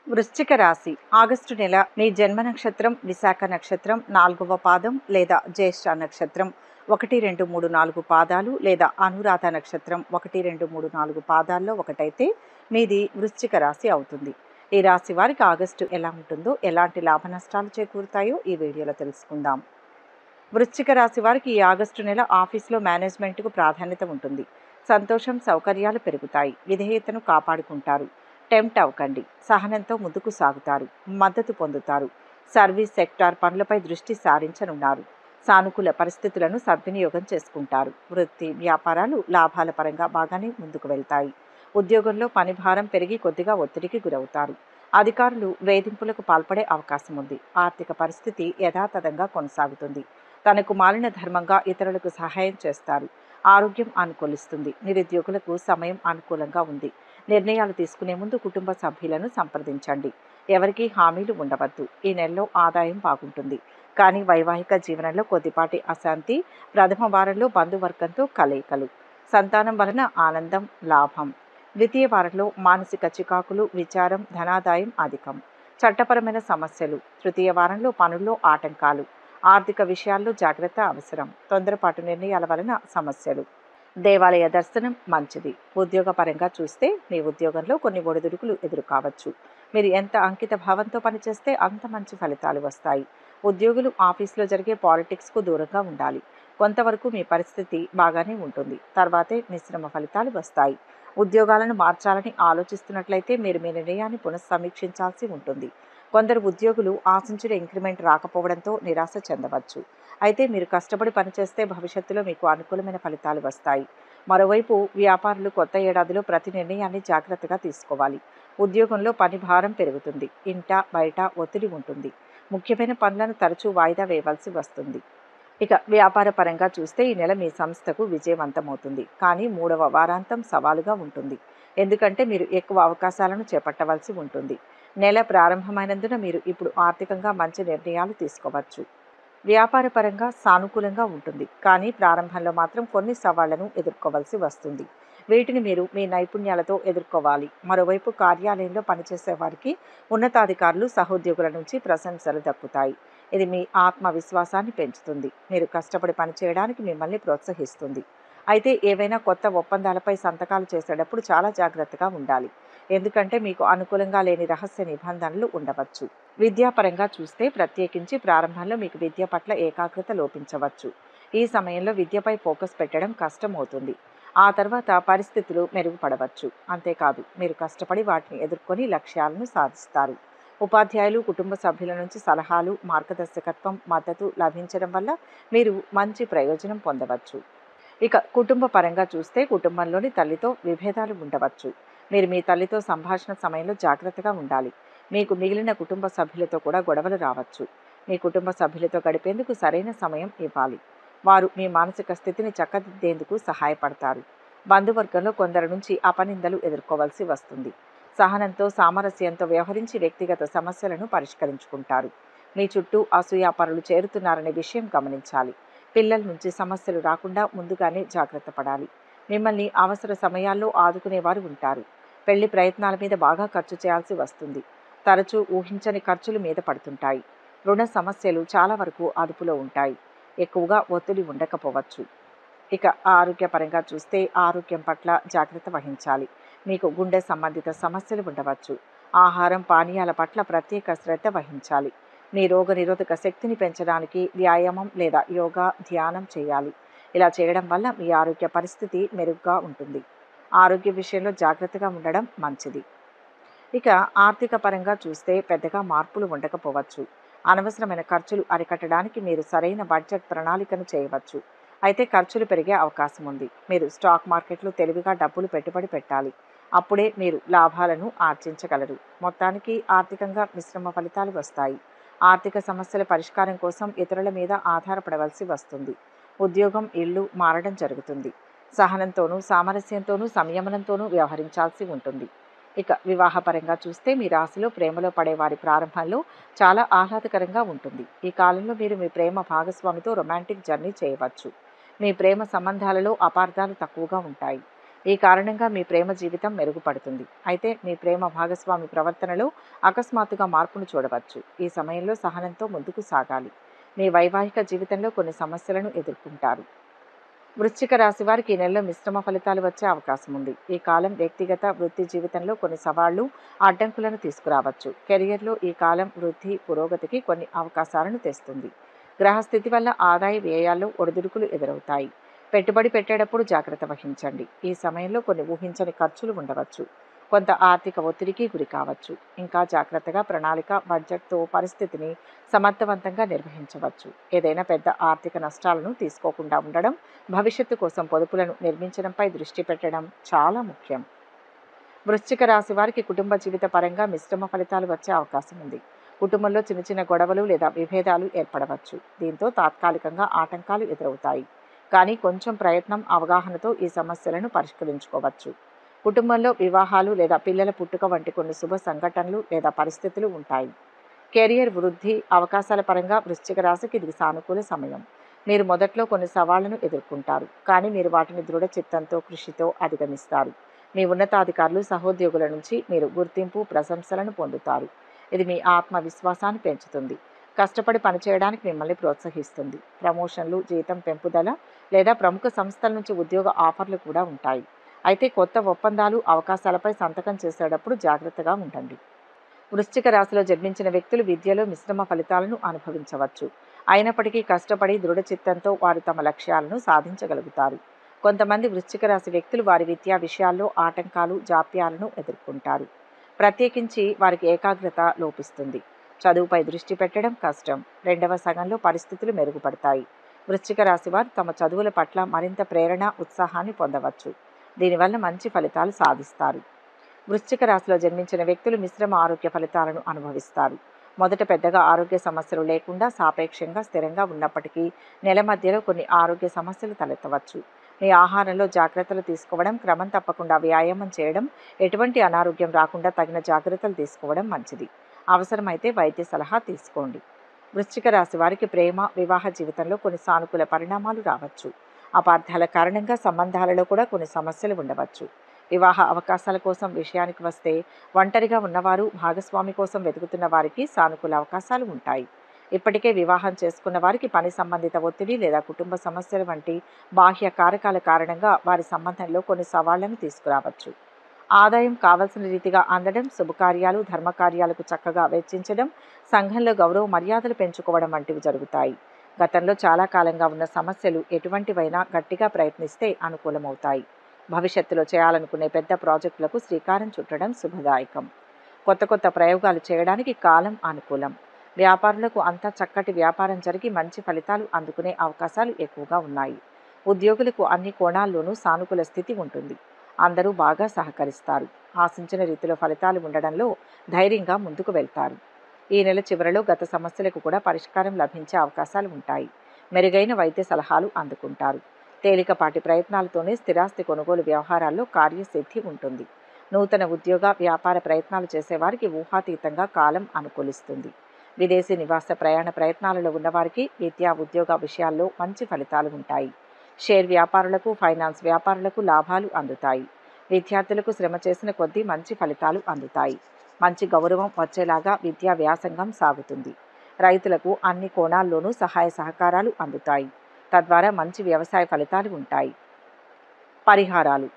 వృశ్చిక రాశి ఆగస్టు నెల మీ జన్మ నక్షత్రం విశాఖ నక్షత్రం 4వ పాదం లేదా జ్యేష్ఠ నక్షత్రం 1, 2, 3, 4 పాదాలు లేదా అనురాధ నక్షత్రం 1, 2, 3, 4 పాదాల్లో ఒకటైతే మీది వృశ్చిక రాశి అవుతుంది. ఈ రాశి వారికి ఆగస్టు ఎలా ఉంటుందో, ఎలాంటి లాభ నష్టాలు చేకూరుతాయో ఈ వీడియోలో తెలుసుకుందాం. వృశ్చిక రాశి వారికి ఈ ఆగస్టు నెల ఆఫీస్లో మేనేజ్మెంట్కు ప్రాధాన్యత ఉంటుంది. సంతోషం, సౌకర్యాలు పెరుగుతాయి. విధేయతను కాపాడుకుంటారు. టెంప్ట్ అవ్వకండి. సహనంతో ముందుకు సాగుతారు. మద్దతు పొందుతారు. సర్వీస్ సెక్టార్ పనులపై దృష్టి సారించనున్నారు. సానుకూల పరిస్థితులను సద్వినియోగం చేసుకుంటారు. వృత్తి, వ్యాపారాలు లాభాల పరంగా బాగానే ముందుకు వెళ్తాయి. ఉద్యోగంలో పని భారం పెరిగి కొద్దిగా ఒత్తిడికి గురవుతారు. అధికారులు వేధింపులకు పాల్పడే అవకాశం ఉంది. ఆర్థిక పరిస్థితి యథాతథంగా కొనసాగుతుంది. తనకు మాలిన ధర్మంగా ఇతరులకు సహాయం చేస్తారు. ఆరోగ్యం అనుకూలిస్తుంది. నిరుద్యోగులకు సమయం అనుకూలంగా ఉంది. నిర్ణయాలు తీసుకునే ముందు కుటుంబ సభ్యులను సంప్రదించండి. ఎవరికీ హామీలు ఉండవద్దు. ఈ నెలలో ఆదాయం బాగుంటుంది. కానీ వైవాహిక జీవనంలో కొద్దిపాటి అశాంతి, ప్రథమ వారంలో బంధువర్గంతో కలయికలు, సంతానం వలన ఆనందం, లాభం. ద్వితీయ వారంలో మానసిక చికాకులు, విచారం, ధనాదాయం అధికం, చట్టపరమైన సమస్యలు. తృతీయ వారంలో పనుల్లో ఆటంకాలు, ఆర్థిక విషయాల్లో జాగ్రత్త అవసరం, తొందరపాటు నిర్ణయాల వలన సమస్యలు. దేవాలయ దర్శనం మంచిది. ఉద్యోగపరంగా చూస్తే మీ ఉద్యోగంలో కొన్ని ఒడిదుడుకులు ఎదురుకావచ్చు. మీరు ఎంత అంకిత భావంతో పనిచేస్తే అంత మంచి ఫలితాలు వస్తాయి. ఉద్యోగులు ఆఫీస్లో జరిగే పాలిటిక్స్కు దూరంగా ఉండాలి. కొంతవరకు మీ పరిస్థితి బాగానే ఉంటుంది. తర్వాతే మిశ్రమ ఫలితాలు వస్తాయి. ఉద్యోగాలను మార్చాలని ఆలోచిస్తున్నట్లయితే మీరు మీ నిర్ణయాన్ని పునఃసమీక్షించాల్సి ఉంటుంది. కొందరు ఉద్యోగులు ఆశించిన ఇంక్రిమెంట్ రాకపోవడంతో నిరాశ చెందవచ్చు. అయితే మీరు కష్టపడి పనిచేస్తే భవిష్యత్తులో మీకు అనుకూలమైన ఫలితాలు వస్తాయి. మరోవైపు వ్యాపారులు కొత్త ఏడాదిలో ప్రతి నిర్ణయాన్ని జాగ్రత్తగా తీసుకోవాలి. ఉద్యోగంలో పని భారం పెరుగుతుంది. ఇంట బయట ఒత్తిడి ఉంటుంది. ముఖ్యమైన పనులను తరచూ వాయిదా వేయవలసి వస్తుంది. ఇక వ్యాపార పరంగా చూస్తే ఈ నెల మీ సంస్థకు విజయవంతమవుతుంది. కానీ 3వ వారాంతం సవాలుగా ఉంటుంది. ఎందుకంటే మీరు ఎక్కువ అవకాశాలను చేపట్టవలసి ఉంటుంది. నెల ప్రారంభమైనందున మీరు ఇప్పుడు ఆర్థికంగా మంచి నిర్ణయాలు తీసుకోవచ్చు. వ్యాపార పరంగా సానుకూలంగా ఉంటుంది. కానీ ప్రారంభంలో మాత్రం కొన్ని సవాళ్లను ఎదుర్కోవాల్సి వస్తుంది. వీటిని మీరు మీ నైపుణ్యాలతో ఎదుర్కోవాలి. మరోవైపు కార్యాలయంలో పనిచేసే వారికి ఉన్నతాధికారులు, సహోద్యోగుల నుంచి ప్రశంసలు దక్కుతాయి. ఇది మీ ఆత్మవిశ్వాసాన్ని పెంచుతుంది. మీరు కష్టపడి పనిచేయడానికి మిమ్మల్ని ప్రోత్సహిస్తుంది. అయితే ఏవైనా కొత్త ఒప్పందాలపై సంతకాలు చేసేటప్పుడు చాలా జాగ్రత్తగా ఉండాలి. ఎందుకంటే మీకు అనుకూలంగా లేని రహస్య నిబంధనలు ఉండవచ్చు. విద్యాపరంగా చూస్తే ప్రత్యేకించి ప్రారంభంలో మీకు విద్య పట్ల ఏకాగ్రత లోపించవచ్చు. ఈ సమయంలో విద్యపై ఫోకస్ పెట్టడం కష్టమవుతుంది. ఆ తర్వాత పరిస్థితులు మెరుగుపడవచ్చు. అంతేకాదు, మీరు కష్టపడి వాటిని ఎదుర్కొని లక్ష్యాలను సాధిస్తారు. ఉపాధ్యాయులు, కుటుంబ సభ్యుల నుంచి సలహాలు, మార్గదర్శకత్వం, మద్దతు లభించడం వల్ల మీరు మంచి ప్రయోజనం పొందవచ్చు. ఇక కుటుంబ పరంగా చూస్తే కుటుంబంలోని తల్లితో విభేదాలు ఉండవచ్చు. మీరు మీ తల్లితో సంభాషణ సమయంలో జాగ్రత్తగా ఉండాలి. మీకు మిగిలిన కుటుంబ సభ్యులతో కూడా గొడవలు రావచ్చు. మీ కుటుంబ సభ్యులతో గడిపేందుకు సరైన సమయం ఇవ్వాలి. వారు మీ మానసిక స్థితిని చక్కదిద్దేందుకు సహాయపడతారు. బంధువర్గంలో కొందరి నుంచి అపనిందలు ఎదుర్కోవాల్సి వస్తుంది. సహనంతో, సామరస్యంతో వ్యవహరించి వ్యక్తిగత సమస్యలను పరిష్కరించుకుంటారు. మీ చుట్టూ అసూయాపరులు చేరుతున్నారనే విషయం గమనించాలి. పిల్లల నుంచి సమస్యలు రాకుండా ముందుగానే జాగ్రత్త పడాలి. మిమ్మల్ని అవసర సమయాల్లో ఆదుకునేవారు ఉంటారు. పెళ్లి ప్రయత్నాల మీద బాగా ఖర్చు చేయాల్సి వస్తుంది. తరచూ ఊహించని ఖర్చులు మీద పడుతుంటాయి. రుణ సమస్యలు చాలా వరకు అదుపులో ఉంటాయి. ఎక్కువగా ఒత్తిడి ఉండకపోవచ్చు. ఇక ఆరోగ్యపరంగా చూస్తే ఆరోగ్యం పట్ల జాగ్రత్త వహించాలి. మీకు గుండె సంబంధిత సమస్యలు ఉండవచ్చు. ఆహారం, పానీయాల పట్ల ప్రత్యేక శ్రద్ధ వహించాలి. మీ రోగనిరోధక శక్తిని పెంచడానికి వ్యాయామం లేదా యోగా, ధ్యానం చేయాలి. ఇలా చేయడం వల్ల మీ ఆరోగ్య పరిస్థితి మెరుగ్గా ఉంటుంది. ఆరోగ్య విషయంలో జాగ్రత్తగా ఉండడం మంచిది. ఇక ఆర్థిక పరంగా చూస్తే పెద్దగా మార్పులు ఉండకపోవచ్చు. అనవసరమైన ఖర్చులు అరికట్టడానికి మీరు సరైన బడ్జెట్ ప్రణాళికను చేయవచ్చు. అయితే ఖర్చులు పెరిగే అవకాశం ఉంది. మీరు స్టాక్ మార్కెట్లో తెలివిగా డబ్బులు పెట్టుబడి పెట్టాలి. అప్పుడే మీరు లాభాలను ఆర్జించగలరు. మొత్తానికి ఆర్థికంగా మిశ్రమ ఫలితాలు వస్తాయి. ఆర్థిక సమస్యల పరిష్కారం కోసం ఇతరుల మీద ఆధారపడవలసి వస్తుంది. ఉద్యోగం, ఇల్లు మారడం జరుగుతుంది. సహనంతోనూ, సామరస్యంతోనూ, సంయమనంతోనూ వ్యవహరించాల్సి ఉంటుంది. ఇక వివాహపరంగా చూస్తే మీ రాశిలో ప్రేమలో పడే వారి ప్రారంభంలో చాలా ఆహ్లాదకరంగా ఉంటుంది. ఈ కాలంలో మీరు మీ ప్రేమ భాగస్వామితో రొమాంటిక్ జర్నీ చేయవచ్చు. మీ ప్రేమ సంబంధాలలో అపార్థాలు తక్కువగా ఉంటాయి. ఈ కారణంగా మీ ప్రేమ జీవితం మెరుగుపడుతుంది. అయితే మీ ప్రేమ భాగస్వామి ప్రవర్తనలో అకస్మాత్తుగా మార్పును చూడవచ్చు. ఈ సమయంలో సహనంతో ముందుకు సాగాలి. మీ వైవాహిక జీవితంలో కొన్ని సమస్యలను ఎదుర్కొంటారు. వృశ్చిక రాశి వారికి ఈ నెలలో మిశ్రమ ఫలితాలు వచ్చే అవకాశం ఉంది. ఈ కాలం వ్యక్తిగత వృత్తి జీవితంలో కొన్ని సవాళ్లు, అడ్డంకులను తీసుకురావచ్చు. కెరియర్లో ఈ కాలం వృద్ధి, పురోగతికి కొన్ని అవకాశాలను తెస్తుంది. గ్రహస్థితి వల్ల ఆదాయ వ్యయాల్లో ఒడిదుడుకులు ఎదురవుతాయి. పెట్టుబడి పెట్టేటప్పుడు జాగ్రత్త వహించండి. ఈ సమయంలో కొన్ని ఊహించని ఖర్చులు ఉండవచ్చు. కొంత ఆర్థిక ఒత్తిడికి గురి కావచ్చు. ఇంకా జాగ్రత్తగా ప్రణాళిక, బడ్జెట్తో పరిస్థితిని సమర్థవంతంగా నిర్వహించవచ్చు. ఏదైనా పెద్ద ఆర్థిక నష్టాలను తీసుకోకుండా ఉండడం, భవిష్యత్తు కోసం పొదుపులను నిర్మించడంపై దృష్టి పెట్టడం చాలా ముఖ్యం. వృశ్చిక రాశి వారికి కుటుంబ జీవిత పరంగా మిశ్రమ ఫలితాలు వచ్చే అవకాశం ఉంది. కుటుంబంలో చిన్న చిన్న గొడవలు లేదా విభేదాలు ఏర్పడవచ్చు. దీంతో తాత్కాలికంగా ఆటంకాలు ఎదురవుతాయి. కానీ కొంచెం ప్రయత్నం, అవగాహనతో ఈ సమస్యలను పరిష్కరించుకోవచ్చు. కుటుంబంలో వివాహాలు లేదా పిల్లల పుట్టుక వంటి కొన్ని శుభ సంఘటనలు లేదా పరిస్థితులు ఉంటాయి. కెరియర్ వృద్ధి అవకాశాల పరంగా వృశ్చిక రాశికి ఇది సానుకూల సమయం. మీరు మొదట్లో కొన్ని సవాళ్లను ఎదుర్కొంటారు, కానీ మీరు వాటిని దృఢ చిత్తంతో, కృషితో అధిగమిస్తారు. మీ ఉన్నతాధికారులు, సహోద్యోగుల నుంచి మీరు గుర్తింపు, ప్రశంసలను పొందుతారు. ఇది మీ ఆత్మవిశ్వాసాన్ని పెంచుతుంది. కష్టపడి పనిచేయడానికి మిమ్మల్ని ప్రోత్సహిస్తుంది. ప్రమోషన్లు, జీతం పెంపుదల లేదా ప్రముఖ సంస్థల నుంచి ఉద్యోగ ఆఫర్లు కూడా ఉంటాయి. అయితే కొత్త ఒప్పందాలు, అవకాశాలపై సంతకం చేసేటప్పుడు జాగ్రత్తగా ఉండండి. వృశ్చిక రాశిలో జన్మించిన వ్యక్తులు విద్యలో మిశ్రమ ఫలితాలను అనుభవించవచ్చు. అయినప్పటికీ కష్టపడి దృఢ చిత్తంతో వారు తమ లక్ష్యాలను సాధించగలుగుతారు. కొంతమంది వృశ్చిక రాశి వ్యక్తులు వారి విద్యా విషయాల్లో ఆటంకాలు, జాప్యాలను ఎదుర్కొంటారు. ప్రత్యేకించి వారికి ఏకాగ్రత లోపిస్తుంది. చదువుపై దృష్టి పెట్టడం కష్టం. రెండవ సగంలో పరిస్థితులు మెరుగుపడతాయి. వృశ్చిక రాశి వారు తమ చదువుల పట్ల మరింత ప్రేరణ, ఉత్సాహాన్ని పొందవచ్చు. దీనివల్ల మంచి ఫలితాలు సాధిస్తారు. వృశ్చిక రాశిలో జన్మించిన వ్యక్తులు మిశ్రమ ఆరోగ్య ఫలితాలను అనుభవిస్తారు. మొదట పెద్దగా ఆరోగ్య సమస్యలు లేకుండా సాపేక్షంగా స్థిరంగా ఉన్నప్పటికీ నెల మధ్యలో కొన్ని ఆరోగ్య సమస్యలు తలెత్తవచ్చు. మీ ఆహారంలో జాగ్రత్తలు తీసుకోవడం, క్రమం తప్పకుండా వ్యాయామం చేయడం, ఎటువంటి అనారోగ్యం రాకుండా తగిన జాగ్రత్తలు తీసుకోవడం మంచిది. అవసరమైతే వైద్య సలహా తీసుకోండి. వృశ్చిక రాశి వారికి ప్రేమ, వివాహ జీవితంలో కొన్ని సానుకూల పరిణామాలు రావచ్చు. అపార్థాల కారణంగా సంబంధాలలో కూడా కొన్ని సమస్యలు ఉండవచ్చు. వివాహ అవకాశాల కోసం విషయానికి వస్తే ఒంటరిగా ఉన్నవారు, భాగస్వామి కోసం వెతుకుతున్న వారికి సానుకూల అవకాశాలు ఉంటాయి. ఇప్పటికే వివాహం చేసుకున్న వారికి పని సంబంధిత ఒత్తిడి లేదా కుటుంబ సమస్యల వంటి బాహ్య కారకాల కారణంగా వారి సంబంధంలో కొన్ని సవాళ్లను తీసుకురావచ్చు. ఆదాయం కావలసిన రీతిగా అందడం, శుభకార్యాలు, ధర్మకార్యాలకు చక్కగా వెచ్చించడం, సంఘంలో గౌరవ మర్యాదలు పెంచుకోవడం వంటివి జరుగుతాయి. గతంలో చాలా కాలంగా ఉన్న సమస్యలు ఎటువంటివైనా గట్టిగా ప్రయత్నిస్తే అనుకూలమవుతాయి. భవిష్యత్తులో చేయాలనుకునే పెద్ద ప్రాజెక్టులకు శ్రీకారం చుట్టడం శుభదాయకం. కొత్త కొత్త ప్రయోగాలు చేయడానికి కాలం అనుకూలం. వ్యాపారులకు అంతా చక్కటి వ్యాపారం జరిగి మంచి ఫలితాలు అందుకునే అవకాశాలు ఎక్కువగా ఉన్నాయి. ఉద్యోగులకు అన్ని కోణాల్లోనూ సానుకూల స్థితి ఉంటుంది. అందరూ బాగా సహకరిస్తారు. ఆశించిన రీతిలో ఫలితాలు ఉండడంలో ధైర్యంగా ముందుకు వెళ్తారు. ఈ నెల చివరిలో గత సమస్యలకు కూడా పరిష్కారం లభించే అవకాశాలు ఉంటాయి. మెరుగైన వైద్య సలహాలు అందుకుంటారు. తేలికపాటి ప్రయత్నాలతోనే స్థిరాస్తి కొనుగోలు వ్యవహారాల్లో కార్యసిద్ధి ఉంటుంది. నూతన ఉద్యోగ, వ్యాపార ప్రయత్నాలు చేసేవారికి ఊహాతీతంగా కాలం అనుకూలిస్తుంది. విదేశీ నివాస ప్రయాణ ప్రయత్నాలలో ఉన్నవారికి విద్యా, ఉద్యోగ విషయాల్లో మంచి ఫలితాలు ఉంటాయి. షేర్ వ్యాపారులకు, ఫైనాన్స్ వ్యాపారులకు లాభాలు అందుతాయి. విద్యార్థులకు శ్రమ చేసిన కొద్దీ మంచి ఫలితాలు అందుతాయి. మంచి గౌరవం వచ్చేలాగా విద్యా వ్యాసంగం సాగుతుంది. రైతులకు అన్ని కోణాల్లోనూ సహాయ సహకారాలు అందుతాయి. తద్వారా మంచి వ్యవసాయ ఫలితాలు ఉంటాయి. పరిహారాలు: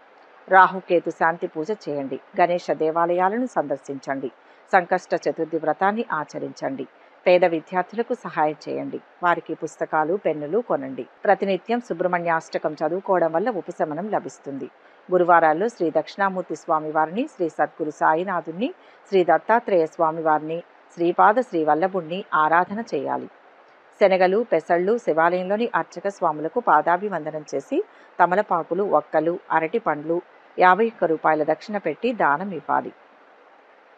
రాహుకేతు శాంతి పూజ చేయండి. గణేష దేవాలయాలను సందర్శించండి. సంకష్ట చతుర్థి వ్రతాన్ని ఆచరించండి. పేద విద్యార్థులకు సహాయం చేయండి. వారికి పుస్తకాలు, పెన్నులు కొనండి. ప్రతినిత్యం సుబ్రహ్మణ్యాష్టకం చదువుకోవడం వల్ల ఉపశమనం లభిస్తుంది. గురువారాల్లో శ్రీ దక్షిణామూర్తి స్వామివారిని, శ్రీ సద్గురు సాయినాథుణ్ణి, శ్రీ దత్తాత్రేయ స్వామివారిని, శ్రీపాద శ్రీ వల్లభుణ్ణి ఆరాధన చేయాలి. శనగలు, పెసళ్ళు శివాలయంలోని అర్చక స్వాములకు పాదాభివందనం చేసి తమలపాకులు, ఒక్కలు, అరటి పండ్లు 51 రూపాయల దక్షిణ పెట్టి దానం ఇవ్వాలి.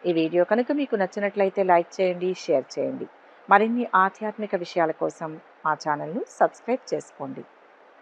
ఈ వీడియో కనుక మీకు నచ్చినట్లయితే లైక్ చేయండి, షేర్ చేయండి. మరిన్ని ఆధ్యాత్మిక విషయాల కోసం మా ఛానల్ను సబ్స్క్రైబ్ చేసుకోండి.